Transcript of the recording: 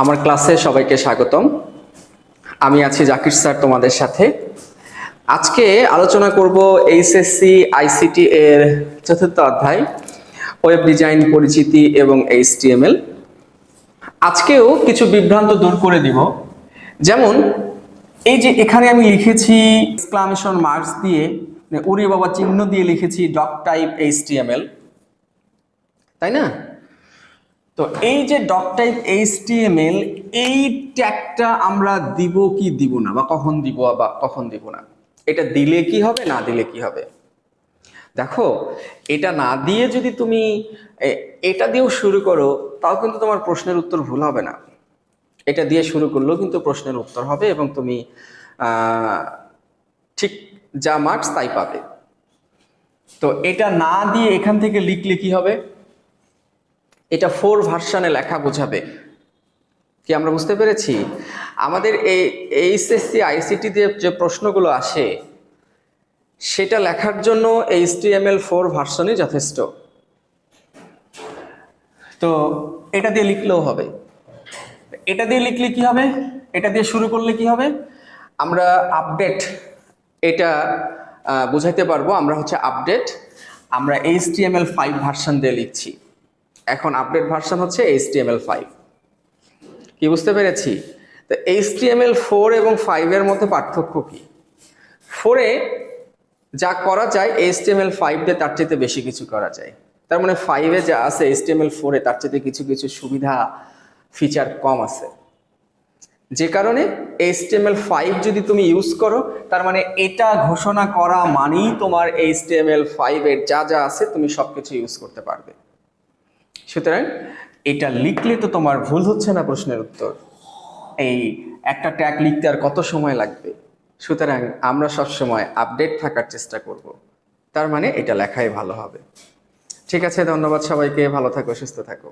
আমার ক্লাসে সবাইকে স্বাগতম। আমি আছি জাকির স্যার তোমাদের সাথে। আজকে আলোচনা করব এইচএসসি আইসিটি এর চতুর্থ অধ্যায় ওয়েব ডিজাইন পরিচিতি এবং এইচটিএমএল। আজকেও কিছু বিভ্রান্ত দূর করে দিব। যেমন এই যে এখানে আমি লিখেছি এক্সক্লামেশন মার্কস দিয়ে উড়ি বাবা চিহ্ন দিয়ে লিখেছি ডক টাইপ এইচটিএমএল, তাই না? তো এই যে ডক টাইপ এইচটিএমএল, এই ট্যাগটা আমরা দিব কি দিব না, বা কখন দিব বা কখন দিব না, এটা দিলে কি হবে, না দিলে কি হবে? দেখো, এটা না দিয়ে যদি তুমি এটা দিয়েও শুরু করো, তাও কিন্তু তোমার প্রশ্নের উত্তর ভুল হবে না। এটা দিয়ে শুরু করলেও কিন্তু প্রশ্নের উত্তর হবে এবং তুমি ঠিক যা মার্কস তাই পাবে। তো এটা না দিয়ে এখান থেকে লিখলে কি হবে? এটা 4 ভার্সনে লেখা বোঝাবে। কি আমরা বুঝতে পেরেছি? আমাদের এই এইচএসসি আইসিটি দিয়ে যে প্রশ্নগুলো আসে সেটা লেখার জন্য এইচটিএমএল 4 ভার্সনই যথেষ্ট। তো এটা দিয়ে লিখলেও হবে। এটা দিয়ে লিখলে কি হবে? এটা দিয়ে শুরু করলে কি হবে? আমরা আপডেট এটা বুঝাইতে পারবো। আমরা হচ্ছে আপডেট, আমরা HTML5 ভার্সন দিয়ে লিখছি। এখন আপডেট ভার্সন হচ্ছে HTML5। কি বুঝতে পেরেছি? তো HTML4 এবং 5 এর মধ্যে পার্থক্য কি? 4 এ যা করা যায় HTML5 দিয়ে তার চেয়ে বেশি কিছু করা যায়। তার মানে 5 এ যা আছে HTML4 এ তার চেয়ে কিছু কিছু সুবিধা ফিচার কম আছে। যে কারণে HTML5 যদি তুমি ইউজ করো, তার মানে এটা ঘোষণা করা মানেই তোমার HTML5 এর যা যা আছে তুমি সবকিছু ইউজ করতে পারবে। সুতরাং এটা লিখলে তো তোমার ভুল হচ্ছে না প্রশ্নের উত্তর। এই একটা ট্যাগ লিখতে আর কত সময় লাগবে? সুতরাং আমরা সবসময় আপডেট থাকার চেষ্টা করব। তার মানে এটা লেখাই ভালো হবে। ঠিক আছে, ধন্যবাদ সবাইকে। ভালো থাকো, সুস্থ থাকো।